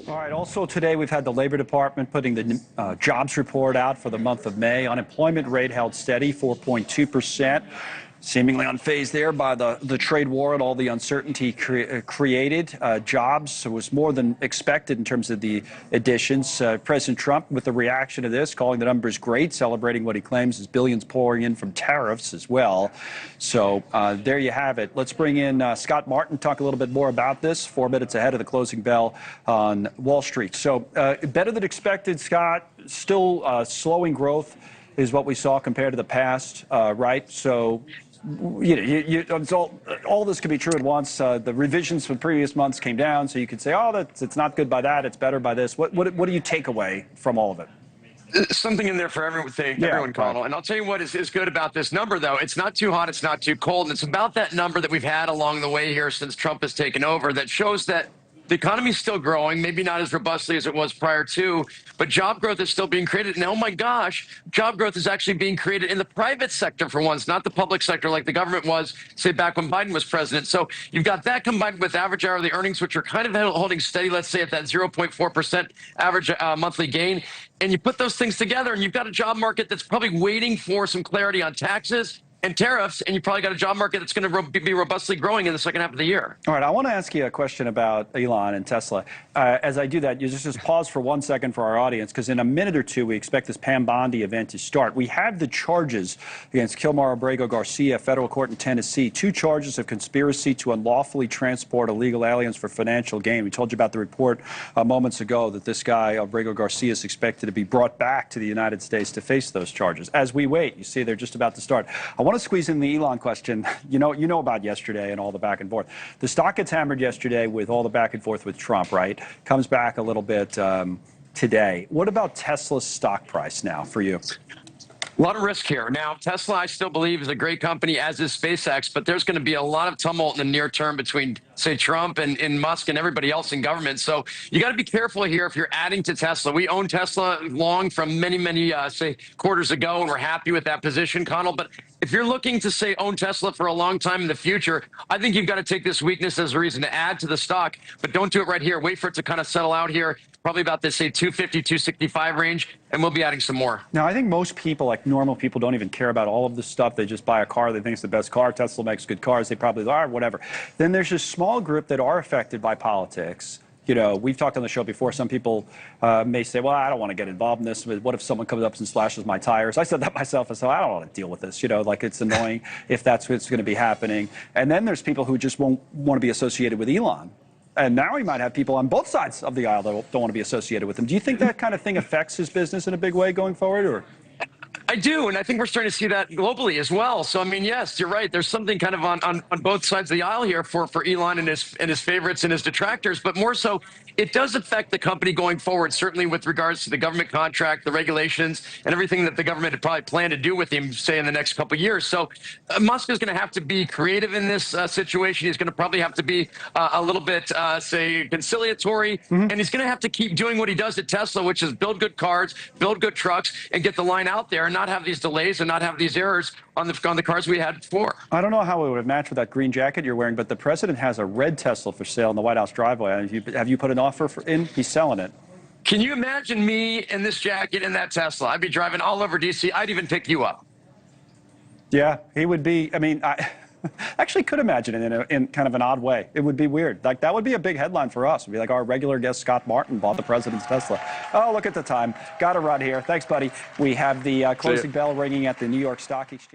All right. Also today, we've had the Labor Department putting the jobs report out for the month of May. Unemployment rate held steady, 4.2%. Seemingly unfazed there by the trade war and all the uncertainty created. Jobs was more than expected in terms of the additions. President Trump, with the reaction to this, calling the numbers great, celebrating what he claims is billions pouring in from tariffs as well. So there you have it. Let's bring in Scott Martin, talk a little bit more about this, 4 minutes ahead of the closing bell on Wall Street. So better than expected, Scott. Still slowing growth is what we saw compared to the past, right? So all this could be true at once. The revisions from previous months came down, so you could say, oh, it's not good by that, it's better by this. What do you take away from all of it? Something in there for everyone, Connell. And I'll tell you what is good about this number, though. It's not too hot, it's not too cold, and it's about that number that we've had along the way here since Trump has taken over that shows that the economy is still growing, maybe not as robustly as it was prior to, but job growth is still being created. And oh my gosh, job growth is actually being created in the private sector for once, not the public sector like the government was, say, back when Biden was president. So you've got that combined with average hourly earnings, which are kind of holding steady, let's say, at that 0.4% average monthly gain. And you put those things together, and you've got a job market that's probably waiting for some clarity on taxes and tariffs, and you probably got a job market that's going to be robustly growing in the second half of the year. All right, I want to ask you a question about Elon and Tesla. As I do that, you just pause for 1 second for our audience, because in a minute or two, we expect this Pam Bondi event to start. We have the charges against Kilmar Abrego Garcia, federal court in Tennessee, 2 charges of conspiracy to unlawfully transport illegal aliens for financial gain. We told you about the report moments ago that this guy, Abrego Garcia, is expected to be brought back to the United States to face those charges. As we wait, you see they're just about to start. I want to squeeze in the Elon question. You know about yesterday and all the back and forth. The stock gets hammered yesterday with all the back and forth with Trump, right? Comes back a little bit today. What about Tesla's stock price now for you? A lot of risk here. Now, Tesla, I still believe, is a great company, as is SpaceX, but there's going to be a lot of tumult in the near term between, say, Trump and Musk and everybody else in government. So you got to be careful here if you're adding to Tesla. We own Tesla long from many, say, quarters ago, and we're happy with that position, Connell. But if you're looking to, say, own Tesla for a long time in the future, I think you've got to take this weakness as a reason to add to the stock, but don't do it right here. Wait for it to kind of settle out here, probably about this, say, 250, 265 range, and we'll be adding some more. Now, I think most people, like normal people, don't even care about all of this stuff. They just buy a car. They think it's the best car. Tesla makes good cars. They probably are, whatever. Then there's this small group that are affected by politics. You know, we've talked on the show before. Some people may say, well, I don't want to get involved in this. What if someone comes up and slashes my tires? I said that myself. I said, I don't want to deal with this. You know, like, it's annoying if that's what's going to be happening. And then there's people who just won't want to be associated with Elon. And now he might have people on both sides of the aisle that don't want to be associated with him. Do you think that kind of thing affects his business in a big way going forward, or? I do, and I think we're starting to see that globally as well. So, I mean, yes, you're right. There's something kind of on both sides of the aisle here for Elon and his favorites and his detractors, but more so, it does affect the company going forward, certainly with regards to the government contract, the regulations, and everything that the government had probably planned to do with him, say, in the next couple of years. So Musk is going to have to be creative in this situation. He's going to probably have to be a little bit, say, conciliatory, and he's going to have to keep doing what he does at Tesla, which is build good cars, build good trucks, and get the line out there and not have these delays and not have these errors on the cars we had before. I don't know how it would have matched with that green jacket you're wearing, but the president has a red Tesla for sale in the White House driveway. Have you put an offer in? He's selling it. Can you imagine me in this jacket in that Tesla? I'd be driving all over D.C. I'd even pick you up. Yeah, he would be. I mean, I actually could imagine it in kind of an odd way. It would be weird. Like, that would be a big headline for us. It'd be like our regular guest Scott Martin bought the president's Tesla. Oh, look at the time. Got to run here. Thanks, buddy. We have the closing bell ringing at the New York Stock Exchange.